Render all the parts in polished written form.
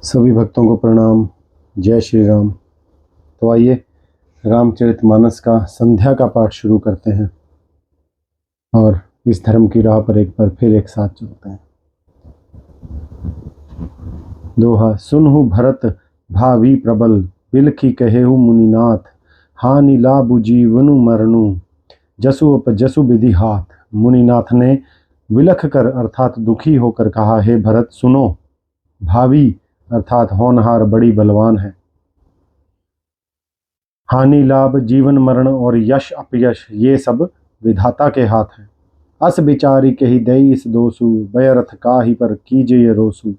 सभी भक्तों को प्रणाम। जय श्री राम। तो आइए रामचरितमानस का संध्या का पाठ शुरू करते हैं और इस धर्म की राह पर एक बार फिर एक साथ चलते हैं। दोहा। सुनहु भरत भावी प्रबल, बिलखी कहेहु मुनिनाथ, हानि लाभु जीवनु मरनु, जसु अपजसु विधि हाथ। मुनिनाथ ने विलख कर अर्थात दुखी होकर कहा, हे भरत सुनो, भावी अर्थात होनहार बड़ी बलवान है। हानि लाभ जीवन मरण और यश अपयश ये सब विधाता के हाथ है। अस विचारी कही दई इस दोसु, बयरथ काहि पर कीजिए रोसु।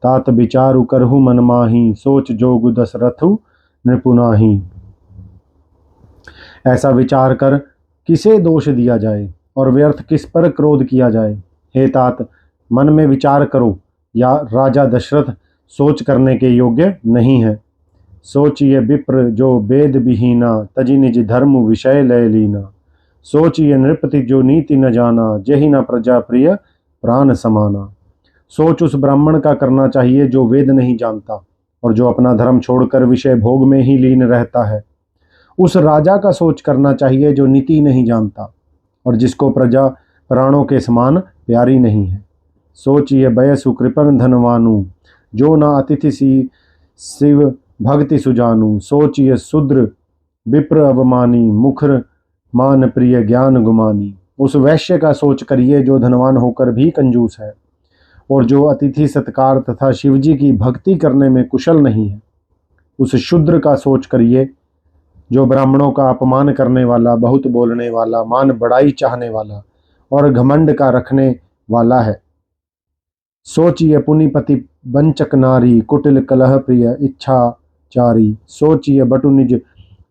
तात विचारु करहु मन माही, सोच जोगु दशरथु नृपुनाही। ऐसा विचार कर किसे दोष दिया जाए और व्यर्थ किस पर क्रोध किया जाए। हे तात, मन में विचार करो, या राजा दशरथ सोच करने के योग्य नहीं है। सोचिए विप्र जो वेद विहीना, तजी निज धर्म विषय लय लीना। सोचिए नृपति जो नीति न जाना, जहि न प्रजा प्रिय प्राण समाना। सोच उस ब्राह्मण का करना चाहिए जो वेद नहीं जानता और जो अपना धर्म छोड़कर विषय भोग में ही लीन रहता है। उस राजा का सोच करना चाहिए जो नीति नहीं जानता और जिसको प्रजा प्राणों के समान प्यारी नहीं है। सोचिए बयसु कृपण धनवानु, जो न अतिथि सी शिव भक्ति सुजानु। सोचिए शूद्र विप्र अवमानी, मुखर मान प्रिय ज्ञान गुमानी। उस वैश्य का सोच करिए जो धनवान होकर भी कंजूस है और जो अतिथि सत्कार तथा शिवजी की भक्ति करने में कुशल नहीं है। उस शूद्र का सोच करिए जो ब्राह्मणों का अपमान करने वाला, बहुत बोलने वाला, मान बड़ाई चाहने वाला और घमंड का रखने वाला है। सोचिए पुनिपति वंचक नारी, कुटिल कलह प्रिय इच्छाचारी। सोचिए बटु निज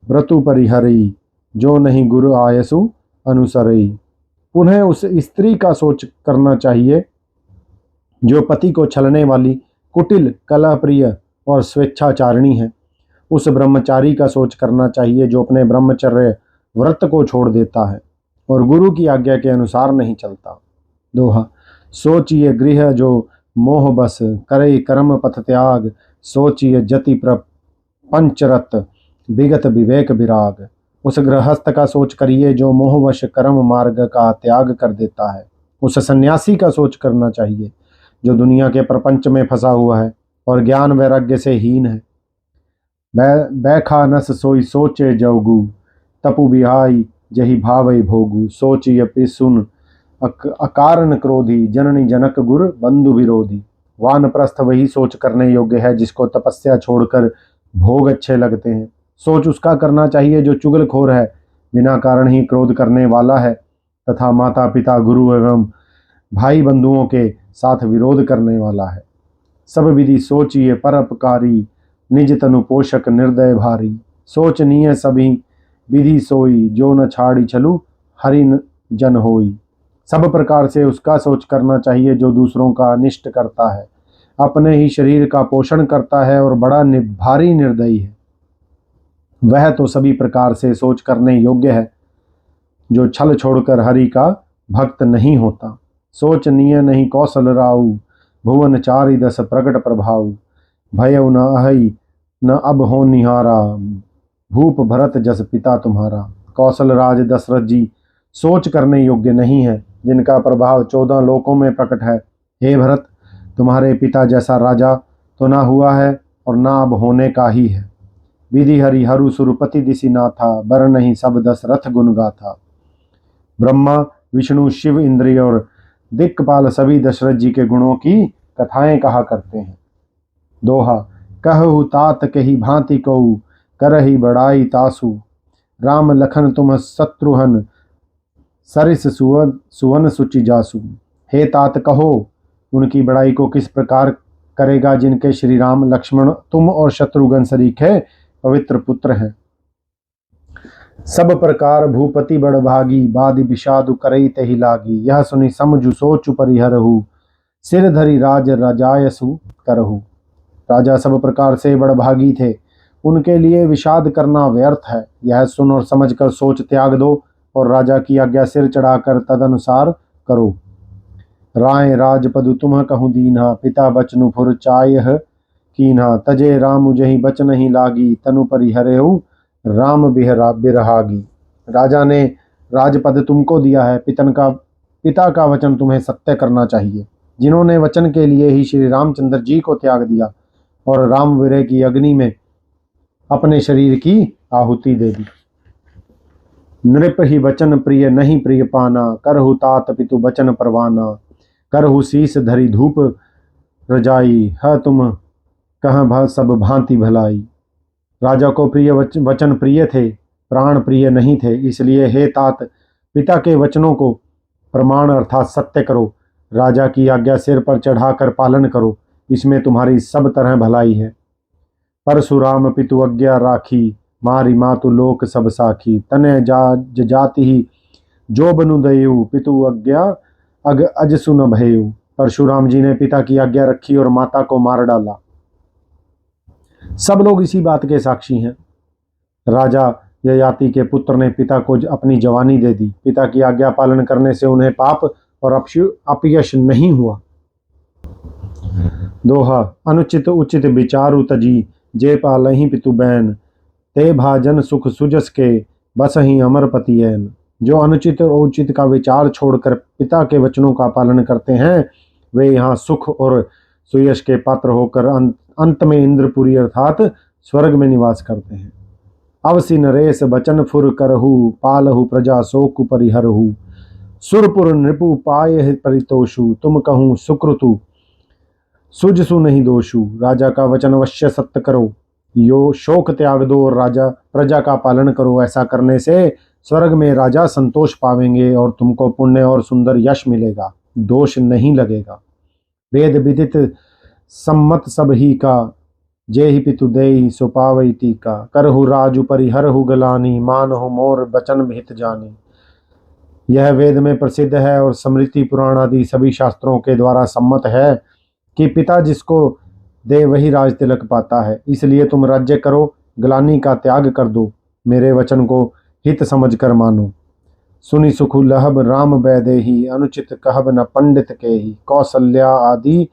व्रतु परिहरई, जो नहीं गुरु आयसु अनुसरई। पुनः उस स्त्री का सोच करना चाहिए जो पति को छलने वाली, कुटिल, कलह प्रिय और स्वेच्छाचारिणी है। उस ब्रह्मचारी का सोच करना चाहिए जो अपने ब्रह्मचर्य व्रत को छोड़ देता है और गुरु की आज्ञा के अनुसार नहीं चलता। दोहा। सोचिए गृह जो मोह बस, करे कर्म पथ त्याग। सोचिए जति प्रपंचरत, विगत विवेक विराग। उस गृहस्थ का सोच करिए जो मोहवश कर्म मार्ग का त्याग कर देता है। उस सन्यासी का सोच करना चाहिए जो दुनिया के प्रपंच में फंसा हुआ है और ज्ञान वैराग्य से हीन है। बैखा नस सोई सोचे जौगु, तपु बिहाई जही भावई भोगु। सोचिए पिसुन अकारण क्रोधी, जननी जनक गुर बंधु विरोधी। वानप्रस्थ वही सोच करने योग्य है जिसको तपस्या छोड़कर भोग अच्छे लगते हैं। सोच उसका करना चाहिए जो चुगलखोर है, बिना कारण ही क्रोध करने वाला है तथा माता पिता गुरु एवं भाई बंधुओं के साथ विरोध करने वाला है। सब विधि सोचिए परोपकारी, निज तनु पोषक निर्दय भारी। सोचनीय सभी विधि सोई, जो न छाड़ी छलु हरि जन होई। सब प्रकार से उसका सोच करना चाहिए जो दूसरों का अनिष्ट करता है, अपने ही शरीर का पोषण करता है और बड़ा भारी निर्दयी है। वह तो सभी प्रकार से सोच करने योग्य है जो छल छोड़कर हरि का भक्त नहीं होता। सोचनीय नहीं कौशल राउ, भुवन चारि दस प्रकट प्रभाव। भयउ न अहई न अब हो निहारा, भूप भरत जस पिता तुम्हारा। कौशल राज दशरथ जी सोच करने योग्य नहीं है, जिनका प्रभाव 14 लोकों में प्रकट है। हे भरत, तुम्हारे पिता जैसा राजा तो ना हुआ है और ना अब होने का ही है। विधि हरि हरु सुरपति दिशि नाथा, बर नहीं सब दशरथ गुण गाथा। ब्रह्मा विष्णु शिव इंद्रिय और दिक्पाल सभी दशरथ जी के गुणों की कथाएं कहा करते हैं। दोहा। कहु तात कही भांति कहू, करही बड़ाई तासु। राम लखन तुम शत्रुहन, सरिस सुवन सुचि जासु। हे तात, कहो उनकी बड़ाई को किस प्रकार करेगा जिनके श्री राम लक्ष्मण तुम और शत्रुघ्न सरीखे पवित्र पुत्र हैं। सब प्रकार भूपति बड़ भागी, बादि विषादु करई तहि लागी। यह सुनि समझु सोचु परिहरहु, सिर धरि राज राजायसु करहु। राजा सब प्रकार से बड़ भागी थे, उनके लिए विषाद करना व्यर्थ है। यह सुन और समझकर सोच त्याग दो और राजा की आज्ञा सिर चढ़ाकर तदनुसार करो। राय राजपदु तुम कहूँ दीन्हा, पिता बचनु फुर चायह कीन्हा, तजे राम जही बच नहीं लागी, तनु परिहरेहु राम बिरहागी। राजा ने राजपद तुमको दिया है, पिता का वचन तुम्हें सत्य करना चाहिए। जिन्होंने वचन के लिए ही श्री रामचंद्र जी को त्याग दिया और राम विरह की अग्नि में अपने शरीर की आहुति दे दी। नृप ही वचन प्रिय नहीं प्रिय पाना, करहु तात पितु वचन परवाना, करहु शीस धरी धूप रजाई, है तुम कह सब भांति भलाई। राजा को प्रिय वचन प्रिय थे, प्राण प्रिय नहीं थे। इसलिए हे तात, पिता के वचनों को प्रमाण अर्थात सत्य करो। राजा की आज्ञा सिर पर चढ़ाकर पालन करो, इसमें तुम्हारी सब तरह भलाई है। परशुराम पितु आज्ञा राखी, मारी मातु लोक सब साखी, तने जाति ही जो बनु दयु, पितु आज्ञा अग अज सुन भयु। परशुराम जी ने पिता की आज्ञा रखी और माता को मार डाला। सब लोग इसी बात के साक्षी हैं। राजा ययाति के पुत्र ने पिता को अपनी जवानी दे दी। पिता की आज्ञा पालन करने से उन्हें पाप और अपयश नहीं हुआ। दोहा, अनुचित उचित विचारु तजी, जे पालहि पितु बैन, ते भाजन सुख सुजस के, बस ही अमर पतियैन। जो अनुचित और उचित का विचार छोड़कर पिता के वचनों का पालन करते हैं, वे यहाँ सुख और सुयश के पात्र होकर अंत में इंद्रपुरी अर्थात स्वर्ग में निवास करते हैं। अवसि नरेश बचन फुर करहु, पालहु प्रजा शोक परिहरहु, सुरपुर नृपु पाय परितोषु, तुम कहूँ सुकृतु सुजसु नहीं दोषु। राजा का वचन अवश्य सत्य करो, यो शोक त्याग दो और राजा प्रजा का पालन करो। ऐसा करने से स्वर्ग में राजा संतोष पावेंगे और तुमको पुण्य और सुंदर यश मिलेगा, दोष नहीं लगेगा। वेद विदित सम्मत सब ही का, जे ही पितु देई सो पावई टीका, करहु राजु परिहरहु गलानी, मानहु मोर बचन हित जानी। यह वेद में प्रसिद्ध है और स्मृति पुराण आदि सभी शास्त्रों के द्वारा सम्मत है कि पिता जिसको दे वही राज तिलक पाता है। इसलिए तुम राज्य करो, ग्लानि का त्याग कर दो, मेरे वचन को हित समझकर मानो। सुनि सुखु लहब राम बैदेही, अनुचित कहब न पंडित के ही, कौशल्या आदि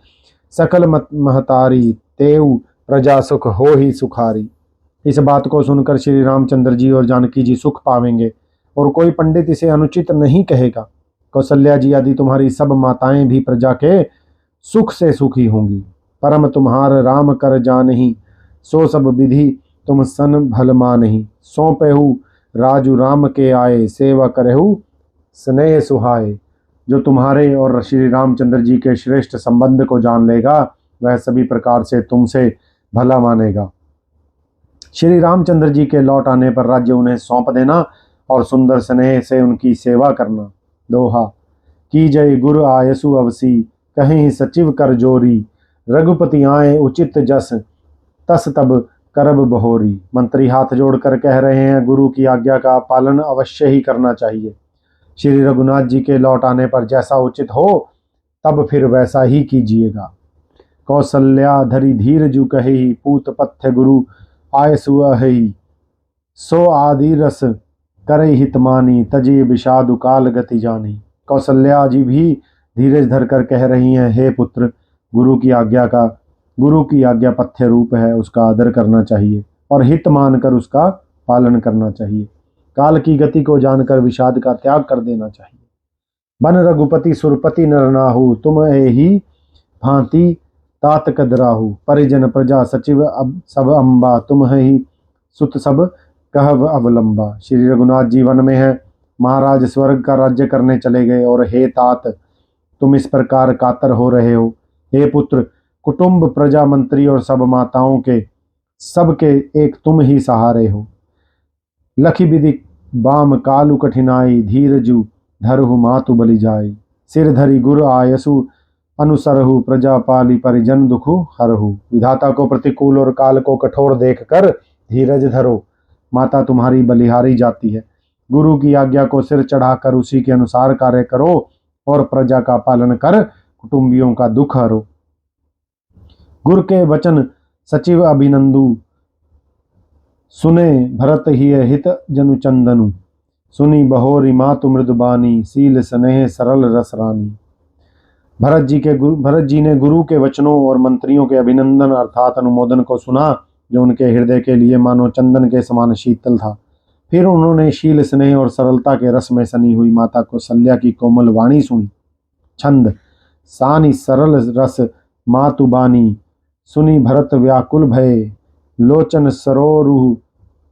सकल महतारी, तेउ प्रजा सुख हो ही सुखारी। इस बात को सुनकर श्री रामचंद्र जी और जानकी जी सुख पावेंगे और कोई पंडित इसे अनुचित नहीं कहेगा। कौशल्या जी आदि तुम्हारी सब माताएं भी प्रजा के सुख से सुखी होंगी। परम तुम्हार राम कर जानही, सो सब विधि तुम सन भल मानही, सौंपेहु राजू राम के आए, सेवा करेहु स्नेह सुहाए। जो तुम्हारे और श्री रामचंद्र जी के श्रेष्ठ संबंध को जान लेगा, वह सभी प्रकार से तुमसे भला मानेगा। श्री रामचंद्र जी के लौट आने पर राज्य उन्हें सौंप देना और सुंदर स्नेह से उनकी सेवा करना। दोहा, की जय गुरु आयसु अवसी, कहीं सचिव कर जोरी, रघुपति आए उचित जस, तस तब करब बहोरी। मंत्री हाथ जोड़कर कह रहे हैं, गुरु की आज्ञा का पालन अवश्य ही करना चाहिए। श्री रघुनाथ जी के लौट आने पर जैसा उचित हो तब फिर वैसा ही कीजिएगा। कौशल्या धरी धीर जु कही, पूत पथ्य गुरु आयसु अहि, सो आदि रस करे हितमानी, तजी विषादु काल गति जानी। कौशल्या जी भी धीरज धरकर कह रही हैं, हे पुत्र, गुरु की आज्ञा पथ्य रूप है, उसका आदर करना चाहिए और हित मानकर उसका पालन करना चाहिए। काल की गति को जानकर विषाद का त्याग कर देना चाहिए। बन रघुपति सुरपति नरनाहु, तुम ही भांति तात कदराहु, परिजन प्रजा सचिव अब सब अम्बा, तुम ही सुत सब कहव अवलंबा। श्री रघुनाथ जी वन में हैं, महाराज स्वर्ग का राज्य करने चले गए और हे तात, तुम इस प्रकार कातर हो रहे हो। हे पुत्र, कुटुंब प्रजा मंत्री और सब माताओं के सबके एक तुम ही सहारे हो। लखी विधि बाम कालु कठिनाई, धीरजु धरहु मातु बलि जाई, सिर धरी गुर आयसु अनुसरहु, प्रजा पाली परिजन दुखु हरहु। विधाता को प्रतिकूल और काल को कठोर देखकर धीरज धरो, माता तुम्हारी बलिहारी जाती है। गुरु की आज्ञा को सिर चढ़ाकर उसी के अनुसार कार्य करो और प्रजा का पालन कर कुटुंबियों का दुख हरो। गुरु के वचन सचिव अभिनंदु, सुने भरत ही हित जनु चंदनु, सुनी बहोरी मातु मृदुबानी, सील स्नेह सरल रसरानी। भरत जी ने गुरु के वचनों और मंत्रियों के अभिनंदन अर्थात अनुमोदन को सुना, जो उनके हृदय के लिए मानो चंदन के समान शीतल था। फिर उन्होंने शील, स्नेह और सरलता के रस में सनी हुई माता कौशल्या की कोमल वाणी सुनी। छंद: सानि सरल रस मातुबानी, सुनी भरत व्याकुल भये, लोचन सरोरुह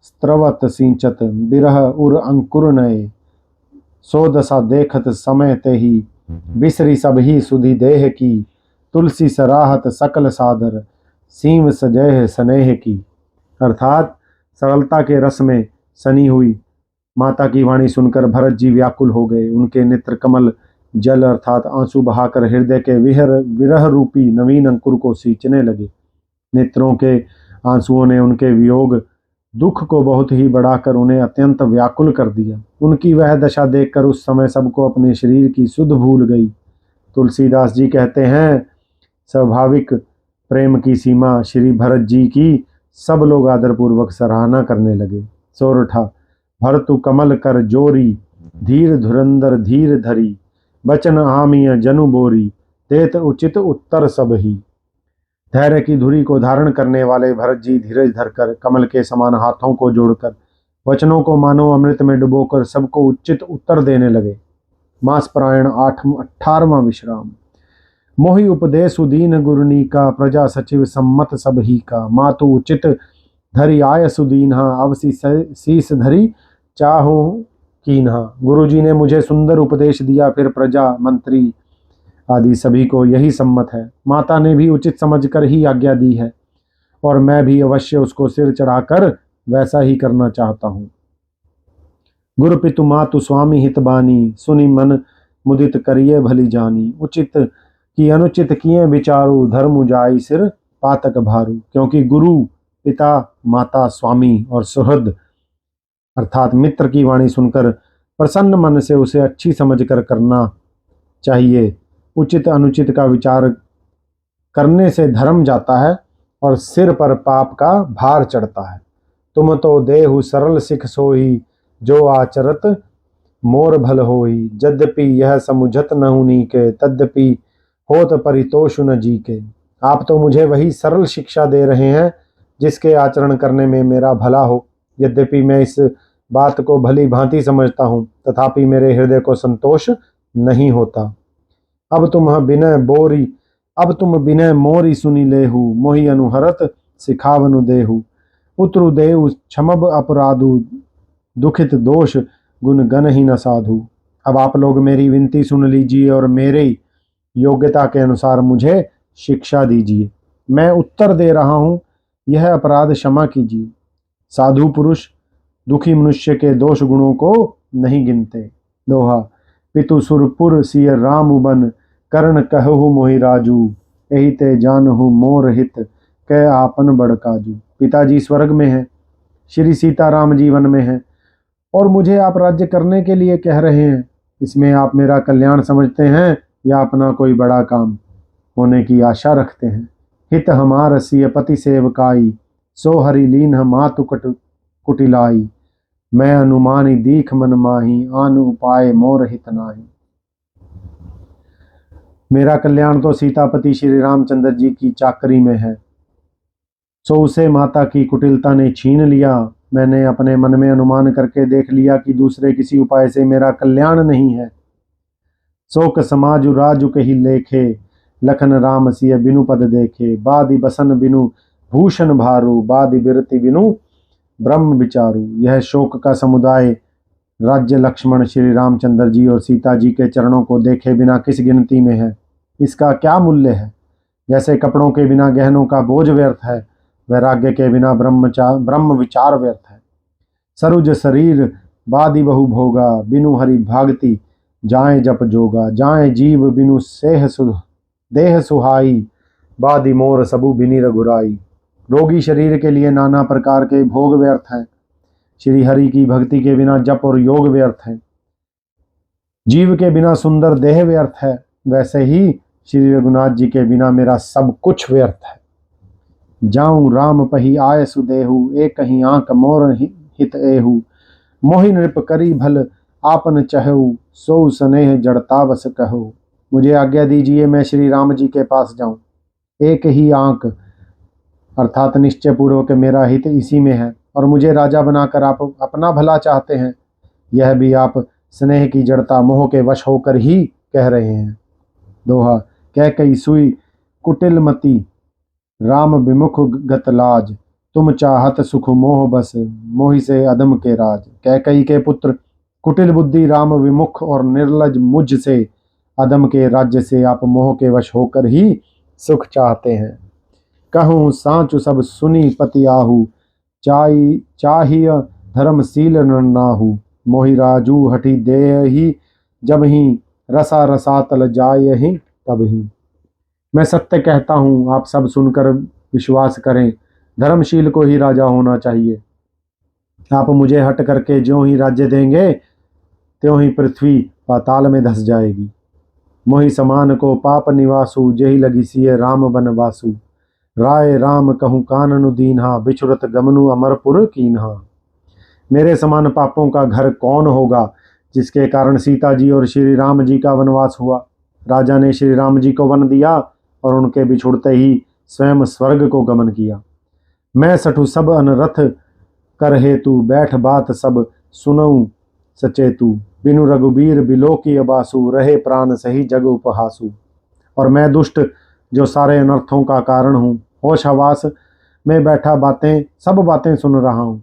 स्त्रवत सिंचत, बिरह उर अंकुर नये, सो दशा देखत समय ते ही, बिसरी सब ही सुधि देह की, तुलसी सराहत सकल सादर, सींव सजह स्नेह की। अर्थात सरलता के रस में सनी हुई माता की वाणी सुनकर भरत जी व्याकुल हो गए। उनके नेत्र कमल जल अर्थात आंसू बहाकर हृदय के विरह रूपी नवीन अंकुर को सींचने लगे। नेत्रों के आंसुओं ने उनके वियोग दुख को बहुत ही बढ़ाकर उन्हें अत्यंत व्याकुल कर दिया। उनकी वह दशा देखकर उस समय सबको अपने शरीर की सुध भूल गई। तुलसीदास जी कहते हैं, स्वाभाविक प्रेम की सीमा श्री भरत जी की सब लोग आदरपूर्वक सराहना करने लगे। सोरठा: भरतु कमल कर जोरी, धीर धुरंधर धीर धरी, बचन आमिय जनु बोरी, देत उचित उत्तर सब ही। धैर्य की धुरी को धारण करने वाले भरत जी धीरज धरकर कमल के समान हाथों को जोड़कर वचनों को मानो अमृत में डुबोकर सबको उचित उत्तर देने लगे। मास परायण 18वां विश्राम। मोहि उपदेश दीन गुरुनी का, प्रजा सचिव सम्मत सब ही का, मातु उचित धरी आय सुदीन्हा, अवसी शीस धरी चाहूं कीन्हा। गुरु जी ने मुझे सुंदर उपदेश दिया, फिर प्रजा मंत्री आदि सभी को यही सम्मत है। माता ने भी उचित समझकर ही आज्ञा दी है और मैं भी अवश्य उसको सिर चढ़ाकर वैसा ही करना चाहता हूँ। गुरु पितु मातु स्वामी हितबानी, सुनी मन मुदित करिए भली जानी, उचित की अनुचित किए विचारू, धर्म जाई सिर पातक भारू। क्योंकि गुरु, पिता, माता, स्वामी और सुहृद अर्थात मित्र की वाणी सुनकर प्रसन्न मन से उसे अच्छी समझकर करना चाहिए। उचित अनुचित का विचार करने से धर्म जाता है और सिर पर पाप का भार चढ़ता है। तुम तो देहु सरल सिख सोही, जो आचरत मोर भल होई, यद्यपि यह समुझत नहुनी के, तद्यपि होत परितोष न जी के। आप तो मुझे वही सरल शिक्षा दे रहे हैं जिसके आचरण करने में मेरा भला हो। यद्यपि मैं इस बात को भली भांति समझता हूँ, तथापि मेरे हृदय को संतोष नहीं होता। अब तुम बिनय मोरी सुनी लेहु, मोहि अनुहरत सिखावनु देहु, उतरु देहु क्षमब अपराधु, दुखित दोष गुण गण ही न साधु। अब आप लोग मेरी विनती सुन लीजिए और मेरे योग्यता के अनुसार मुझे शिक्षा दीजिए। मैं उत्तर दे रहा हूँ, यह अपराध क्षमा कीजिए। साधु पुरुष दुखी मनुष्य के दोष गुणों को नहीं गिनते। दोहा: पितु सुरपुर सिय राम बन, कर्ण कहु मोहि राजू, यही ते जानहु मोर हित, कह आपन बड़ काजू। पिताजी स्वर्ग में हैं, श्री सीताराम जीवन में हैं और मुझे आप राज्य करने के लिए कह रहे हैं। इसमें आप मेरा कल्याण समझते हैं या अपना कोई बड़ा काम होने की आशा रखते हैं। हित हमार सिय पति सेवकाई, सो हरि लीन मातु कुटिलाई, मैं अनुमानी दीख मन माही, आन उपाय मोर हित नाही। मेरा कल्याण तो सीतापति श्री रामचंद्र जी की चाकरी में है, सो उसे माता की कुटिलता ने छीन लिया। मैंने अपने मन में अनुमान करके देख लिया कि दूसरे किसी उपाय से मेरा कल्याण नहीं है। शोक समाजु राजु कही लेखे, लखन राम सिय बिनु पद देखे, बादि बसन बिनु भूषण भारू, बादि बिरति बिनु ब्रह्म विचारू। यह शोक का समुदाय राज्य लक्ष्मण श्री रामचंद्र जी और सीता जी के चरणों को देखे बिना किस गिनती में है। इसका क्या मूल्य है। जैसे कपड़ों के बिना गहनों का बोझ व्यर्थ है, वैराग्य के बिना ब्रह्म विचार व्यर्थ है। सरुज शरीर बादि बहु भोगा, बिनु हरि भागति जाए जप जोगा, जाए जीव बिनु देह सुहाई, बादि मोर सबु बिनि रघुराई। रोगी शरीर के लिए नाना प्रकार के भोग व्यर्थ हैं, श्री हरि की भक्ति के बिना जप और योग व्यर्थ है। जीव के बिना सुंदर देह व्यर्थ है, वैसे ही श्री रघुनाथ जी के बिना मेरा सब कुछ व्यर्थ है। जाऊं राम पही आय सुदेहु, एक ही आंख मोर हित एहु, मोहि नृप करी भल आपन चहु, सो स्नेह जड़तावस कहु। मुझे आज्ञा दीजिए मैं श्री राम जी के पास जाऊं। एक ही आंक अर्थात निश्चय पूर्वक मेरा हित इसी में है और मुझे राजा बनाकर आप अपना भला चाहते हैं। यह भी आप स्नेह की जड़ता मोह के वश होकर ही कह रहे हैं। दोहा। कह कई सुई कुटिलमती राम विमुख गतलाज, तुम चाहत सुख मोह बस मोहि से अदम के राज। कह कई के पुत्र कुटिल बुद्धि राम विमुख और निर्लज मुझ से अदम के राज्य से आप मोह के वश होकर ही सुख चाहते हैं। कहूँ सांचु सब सुनी पति आहू, चाहिय धर्मशील नाहू, मोहि राजू हठी दे ही जब ही रसा रसातल जाय ही तब ही। मैं सत्य कहता हूँ, आप सब सुनकर विश्वास करें, धर्मशील को ही राजा होना चाहिए। आप मुझे हट करके ज्यों ही राज्य देंगे त्यों ही पृथ्वी पाताल में धस जाएगी। मोहि समान को पाप निवासु, जेहि लगी सिय राम बनवासु, राय राम कहूँ काननु दीन्हा, बिछुरत गमनु अमरपुर कीन्हा। मेरे समान पापों का घर कौन होगा जिसके कारण सीता जी और श्री राम जी का वनवास हुआ। राजा ने श्री राम जी को वन दिया और उनके बिछुड़ते ही स्वयं स्वर्ग को गमन किया। मैं सठु सब अनरथ कर हेतु, बैठ बात सब सुनऊं सचेतु, बिनु रघुबीर बिलो की अबासु, रहे प्राण सही जग उपहासु। और मैं दुष्ट जो सारे अनर्थों का कारण हूँ, होश हवास में बैठा सब बातें सुन रहा हूँ।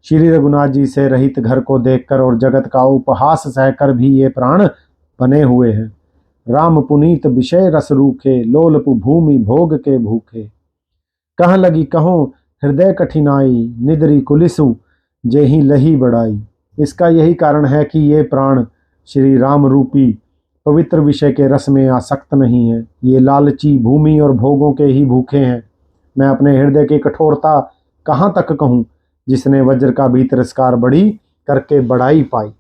श्री रघुनाथ जी से रहित घर को देखकर और जगत का उपहास सहकर भी ये प्राण बने हुए हैं। राम पुनीत विषय रस रूखे, लोलपु भूमि भोग के भूखे। कहाँ लगी कहो हृदय कठिनाई, निद्री कुलिसु जेहि लही बढ़ाई। इसका यही कारण है कि ये प्राण श्री राम रूपी पवित्र विषय के रस में आसक्त नहीं है। ये लालची भूमि और भोगों के ही भूखे हैं। मैं अपने हृदय की कठोरता कहाँ तक कहूँ, जिसने वज्र का भी तिरस्कार बड़ी करके बढ़ाई पाई।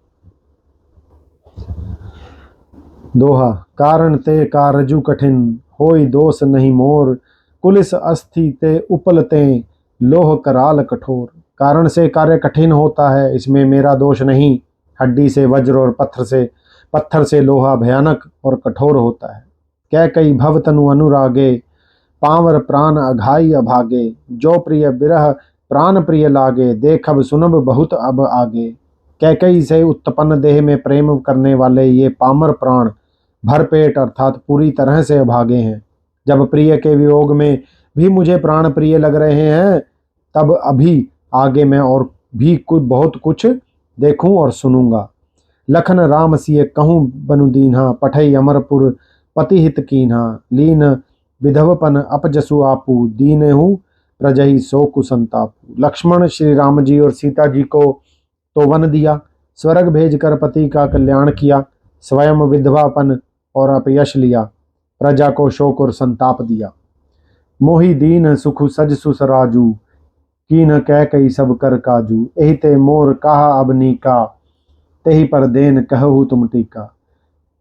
दोहा। कारण ते कारजु कठिन, होई दोष नहीं मोर, कुलिस अस्थि ते उपलते लोह कराल कठोर। कारण से कार्य कठिन होता है, इसमें मेरा दोष नहीं। हड्डी से वज्र और पत्थर से लोहा भयानक और कठोर होता है। कह कई भव तनु अनुरागे, पावर प्राण अघाई अभागे, जो प्रिय बिरह प्राण प्रिय लागे, देखब सुनब बहुत अब आगे। कैकई से उत्पन्न देह में प्रेम करने वाले ये पामर प्राण भरपेट अर्थात पूरी तरह से अभागे हैं। जब प्रिय के वियोग में भी मुझे प्राण प्रिय लग रहे हैं, तब अभी आगे मैं और भी बहुत कुछ देखूं और सुनूंगा। लखन राम सिय कहूँ बनु दीन्हा, पठई अमरपुर पति हित कीन्हा, लीन विधवपन अपजसु आपू, दीनहु प्रजहि सो कुसंतापू। लक्ष्मण श्री राम जी और सीता जी को तो वन दिया, स्वर्ग भेजकर पति का कल्याण किया, स्वयं विधवापन और अपयश लिया, प्रजा को शोक और संताप दिया। मोहि दीन सुख सज सुसराजू, कीन कह कई सब कर काजू, एहि ते मोर कहा अब नीका, तेहि पर देन कहु तुम टीका।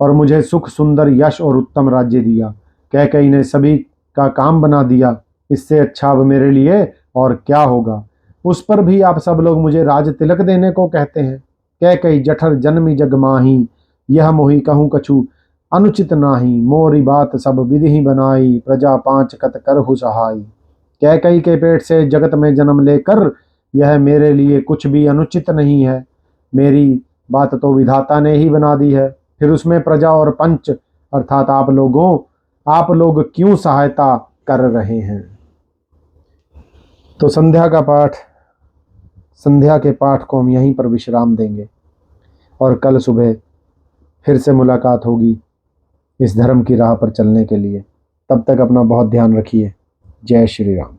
और मुझे सुख सुंदर यश और उत्तम राज्य दिया, कह कई ने सभी का काम बना दिया। इससे अच्छा अब मेरे लिए और क्या होगा। उस पर भी आप सब लोग मुझे राज तिलक देने को कहते हैं। कह कई जठर जन्मी जग माही, यह मोहि कहूँ कछु अनुचित नाही, मोरी बात सब विधि बनाई, प्रजा पांच कत करहु सहाई। कह कई के पेट से जगत में जन्म लेकर यह मेरे लिए कुछ भी अनुचित नहीं है। मेरी बात तो विधाता ने ही बना दी है, फिर उसमें प्रजा और पंच अर्थात आप लोग क्यों सहायता कर रहे हैं। तो संध्या के पाठ को हम यहीं पर विश्राम देंगे और कल सुबह फिर से मुलाकात होगी इस धर्म की राह पर चलने के लिए। तब तक अपना बहुत ध्यान रखिए। जय श्री राम।